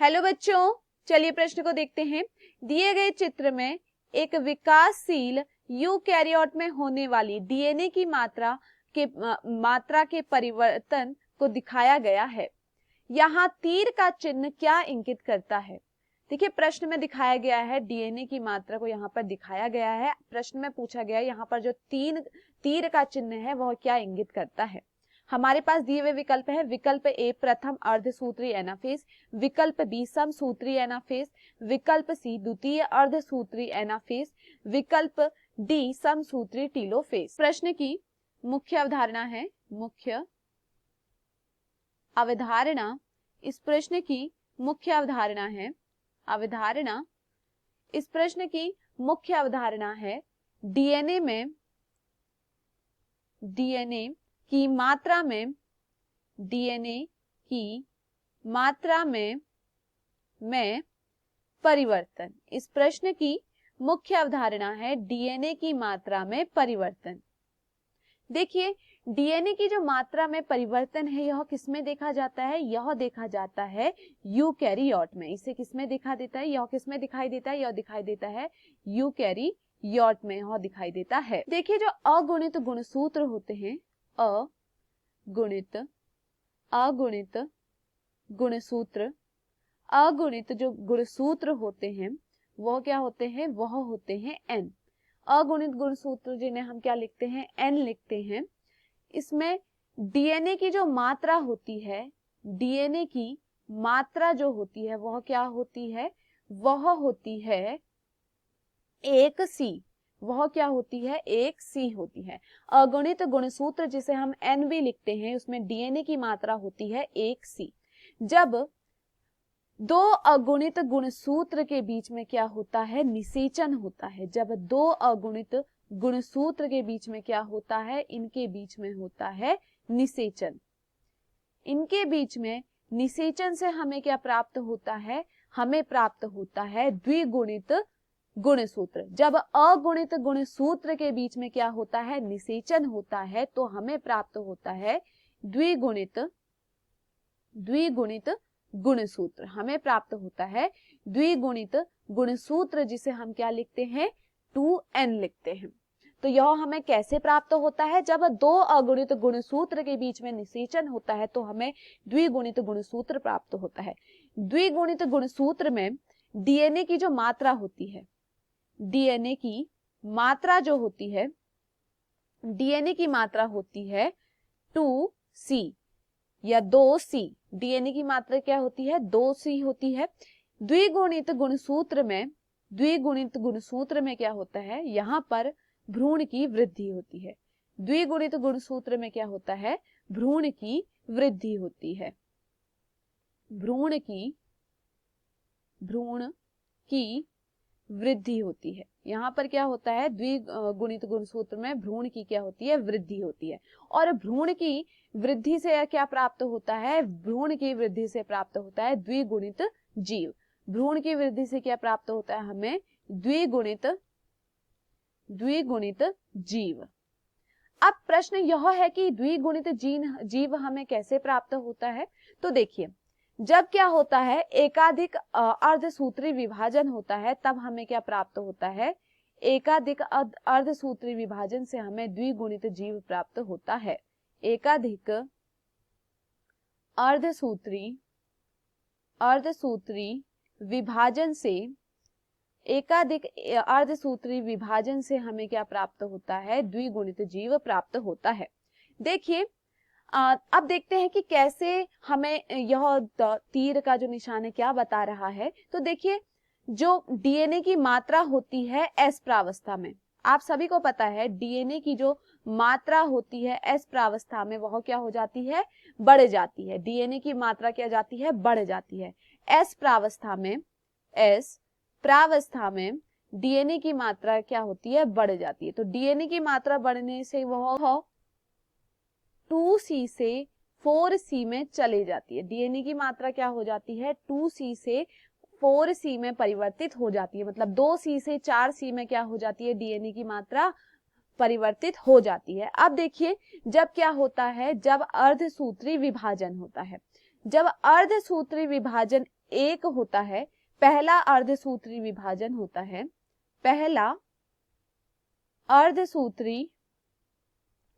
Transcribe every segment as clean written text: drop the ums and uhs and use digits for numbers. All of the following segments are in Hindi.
हेलो बच्चों, चलिए प्रश्न को देखते हैं। दिए गए चित्र में एक विकासशील यूकैरियोट में होने वाली डीएनए की मात्रा के परिवर्तन को दिखाया गया है। यहाँ तीर का चिन्ह क्या इंगित करता है? देखिए, प्रश्न में दिखाया गया है डीएनए की मात्रा को यहाँ पर दिखाया गया है। प्रश्न में पूछा गया है यहाँ पर जो तीर का चिन्ह है वह क्या इंगित करता है। हमारे पास दिए हुए विकल्प है। विकल्प ए प्रथम अर्धसूत्री एनाफेज, विकल्प बी समसूत्री एनाफेज, विकल्प सी द्वितीय अर्धसूत्री एनाफेज, विकल्प डी समसूत्री टीलोफेज। प्रश्न की मुख्य अवधारणा है, मुख्य अवधारणा, इस प्रश्न की मुख्य अवधारणा है, अवधारणा, इस प्रश्न की मुख्य अवधारणा है डीएनए की मात्रा में, डीएनए की मात्रा में परिवर्तन। इस प्रश्न की मुख्य अवधारणा है डीएनए की मात्रा में परिवर्तन। देखिए, डीएनए की जो मात्रा में परिवर्तन है यह किसमें देखा जाता है? यह देखा जाता है यूकैरियोट में। इसे किसमें दिखा देता है? यह किसमें दिखाई देता है? यह दिखाई देता है यूकैरियोट में, यह दिखाई देता है। देखिए, जो अगुणित गुणसूत्र होते हैं, अगुणित जो गुणसूत्र होते हैं वह क्या होते हैं? वह होते हैं एन। अगुणित गुणसूत्र जिन्हें हम क्या लिखते हैं? एन लिखते हैं। इसमें डीएनए की जो मात्रा होती है, डीएनए की मात्रा जो होती है वह क्या होती है? वह होती है 1C। वह क्या होती है? 1C होती है। अगुणित गुणसूत्र जिसे हम एन भी लिखते हैं उसमें डीएनए की मात्रा होती है 1C। जब दो अगुणित गुणसूत्र के बीच में क्या होता है? निषेचन होता है। जब दो अगुणित गुणसूत्र के बीच में क्या होता है? इनके बीच में होता है निषेचन। इनके बीच में निषेचन से हमें क्या प्राप्त होता है? हमें प्राप्त होता है द्विगुणित गुणसूत्र। जब अगुणित गुणसूत्र के बीच में क्या होता है? निषेचन होता है, तो हमें प्राप्त होता है द्विगुणित गुणसूत्र। हमें प्राप्त होता है द्विगुणित गुणसूत्र जिसे हम क्या लिखते हैं? 2n लिखते हैं। तो यह हमें कैसे प्राप्त होता है? जब दो अगुणित गुणसूत्र के बीच में निषेचन होता है तो हमें द्विगुणित गुणसूत्र प्राप्त होता है। द्विगुणित गुणसूत्र में डीएनए की जो मात्रा होती है, डीएनए की मात्रा जो होती है, डीएनए की मात्रा होती है 2C या 2C। डीएनए की मात्रा क्या होती है? 2C होती है। द्विगुणित गुणसूत्र में क्या होता है? यहाँ पर भ्रूण की वृद्धि होती है। द्विगुणित गुणसूत्र में क्या होता है? भ्रूण की वृद्धि होती है। भ्रूण की वृद्धि होती है। यहाँ पर क्या होता है? द्विगुणित गुणसूत्र में भ्रूण की क्या होती है? वृद्धि होती है। और भ्रूण की वृद्धि से क्या प्राप्त होता है? भ्रूण की वृद्धि से प्राप्त होता है द्विगुणित जीव। भ्रूण की वृद्धि से क्या प्राप्त होता है हमें? द्विगुणित जीव। अब प्रश्न यह है कि द्विगुणित जीव हमें कैसे प्राप्त होता है? तो देखिए, जब क्या होता है? एकाधिक अर्धसूत्री विभाजन होता है, तब हमें क्या प्राप्त होता है? एकाधिक अर्धसूत्री विभाजन से हमें द्विगुणित जीव प्राप्त होता है। एकाधिक अर्धसूत्री विभाजन से हमें क्या प्राप्त होता है? द्विगुणित जीव प्राप्त होता है। देखिए, अब देखते हैं कि कैसे हमें यह तीर का जो निशान है क्या बता रहा है। तो देखिए, जो डीएनए की मात्रा होती है एस प्रावस्था में, आप सभी को पता है डीएनए की जो मात्रा होती है एस प्रावस्था में वह क्या हो जाती है? बढ़ जाती है। डीएनए की मात्रा क्या जाती है? बढ़ जाती है। एस प्रावस्था में डीएनए की मात्रा क्या होती है? बढ़ जाती है। तो डीएनए की मात्रा बढ़ने से वह 2C से 4C में चले जाती है। डीएनए की मात्रा क्या हो जाती है? 2C से 4C में परिवर्तित हो जाती है। मतलब 2C से 4C में क्या हो जाती है? डीएनए की मात्रा परिवर्तित हो जाती है। अब देखिए, जब क्या होता है? जब अर्धसूत्री विभाजन होता है, जब अर्धसूत्री विभाजन एक होता है पहला अर्धसूत्री विभाजन होता है, पहला अर्धसूत्री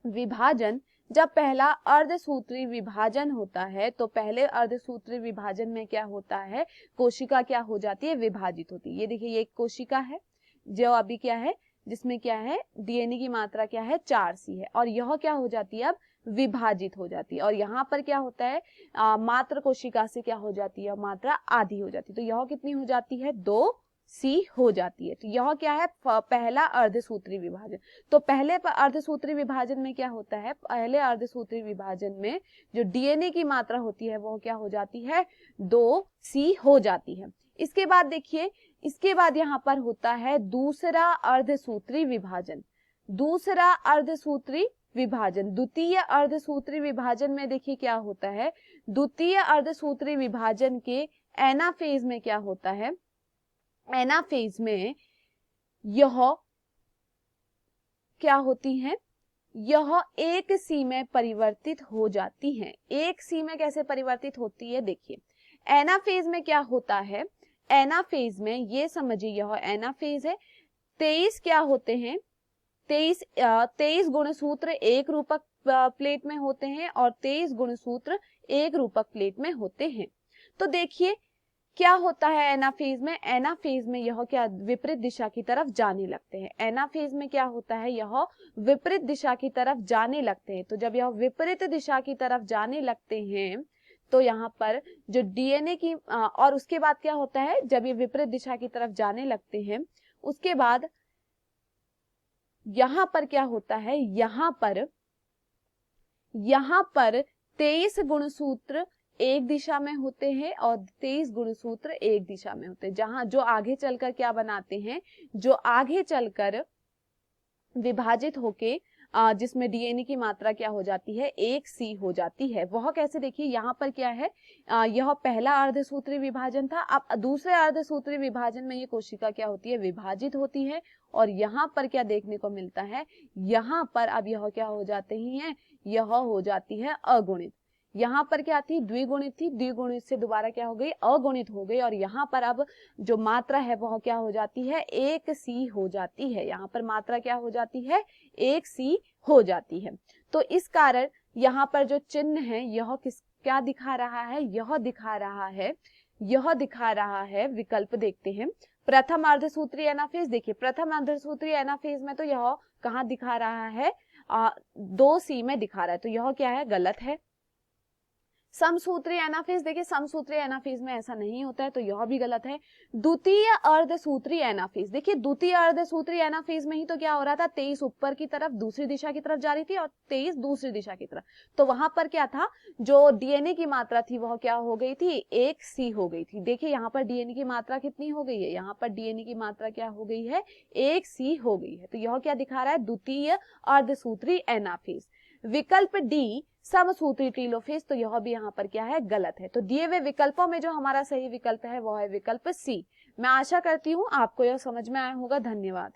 विभाजन। जब पहला अर्धसूत्री विभाजन होता है तो पहले अर्धसूत्री विभाजन में क्या होता है, कोशिका क्या हो जाती है, विभाजित होती है। ये देखिए, ये एक कोशिका है जो अभी क्या है, जिसमें क्या है, डीएनए की मात्रा क्या है, 4C है, और यह क्या हो जाती है, अब विभाजित हो जाती है। और यहाँ पर क्या होता है, मात्र कोशिका से क्या हो जाती है, मात्रा आधी हो जाती है। तो यह कितनी हो जाती है, 2C हो जाती है। तो यह क्या है, पहला अर्धसूत्री विभाजन। तो पहले अर्धसूत्री विभाजन में क्या होता है, पहले अर्धसूत्री विभाजन में जो डीएनए की मात्रा होती है वो क्या हो जाती है, 2C हो जाती है। इसके बाद देखिए, इसके बाद यहाँ पर होता है दूसरा अर्धसूत्री विभाजन। दूसरा अर्धसूत्री विभाजन, द्वितीय अर्धसूत्री विभाजन में देखिए क्या होता है, द्वितीय अर्धसूत्री विभाजन के एनाफेज में क्या होता है, एनाफेज में यह क्या होती है, यह 1C में परिवर्तित हो जाती है। 1C में कैसे परिवर्तित होती है, देखिए एनाफेज में क्या होता है, एनाफेज में ये समझिए यह एनाफेज है। 23 क्या होते हैं, 23 गुणसूत्र एक रूपक प्लेट में होते हैं और 23 गुणसूत्र एक रूपक प्लेट में होते हैं। तो देखिए क्या होता है एनाफेज में, एनाफेज में यह क्या विपरीत दिशा की तरफ जाने लगते हैं। एनाफेज में क्या होता है, यह विपरीत दिशा की तरफ जाने लगते हैं। तो जब यह विपरीत दिशा की तरफ जाने लगते हैं तो यहाँ पर जो डीएनए की और उसके बाद क्या होता है, जब ये विपरीत दिशा की तरफ जाने लगते हैं उसके बाद यहाँ पर क्या होता है, यहाँ पर 23 गुणसूत्र एक दिशा में होते हैं और 23 गुणसूत्र एक दिशा में होते हैं। जहां जो आगे चलकर क्या बनाते हैं, जो आगे चलकर विभाजित होके जिसमें डीएनए की मात्रा क्या हो जाती है, 1C हो जाती है। वह कैसे, देखिए यहाँ पर क्या है, यह पहला अर्धसूत्री विभाजन था। अब दूसरे अर्धसूत्री विभाजन में ये कोशिका क्या होती है, विभाजित होती है। और यहाँ पर क्या देखने को मिलता है, यहाँ पर अब यह क्या हो जाते हैं, यह हो जाती है अगुणित। यहाँ पर क्या थी, द्विगुणित थी, द्विगुणित से दोबारा क्या हो गई, अगुणित हो गई। और यहाँ पर अब जो मात्रा है वह क्या हो जाती है, 1C हो जाती है। यहाँ पर मात्रा क्या हो जाती है, 1C हो जाती है। तो इस कारण यहाँ पर जो चिन्ह है यह क्या दिखा रहा है, यह दिखा रहा है विकल्प देखते हैं। प्रथम अर्धसूत्री एनाफेज, देखिए प्रथम अर्धसूत्री एनाफेज में तो यह कहाँ दिखा रहा है, 2C में दिखा रहा है। तो यह क्या है, गलत है। समसूत्री एनाफेज, देखिए समसूत्री एनाफेज में ऐसा नहीं होता है, तो यह भी गलत है। द्वितीय अर्धसूत्री एनाफेज, देखिए द्वितीय अर्धसूत्री एनाफेज में ही तो क्या हो रहा था, 23 ऊपर की तरफ दूसरी दिशा की तरफ जा रही थी और 23 दूसरी दिशा की तरफ। तो वहां पर क्या था, जो डीएनए की मात्रा थी वह क्या हो गई थी, 1C हो गई थी। देखिए यहाँ पर डीएनए की मात्रा कितनी हो गई है, यहाँ पर डीएनए की मात्रा क्या हो गई है, 1C हो गई है। तो यह क्या दिखा रहा है, द्वितीय अर्धसूत्री एनाफेज। विकल्प डी समसूत्री टेलोफेज, तो यह भी यहाँ पर क्या है, गलत है। तो दिए हुए विकल्पों में जो हमारा सही विकल्प है वह है विकल्प C। मैं आशा करती हूँ आपको यह समझ में आया होगा। धन्यवाद।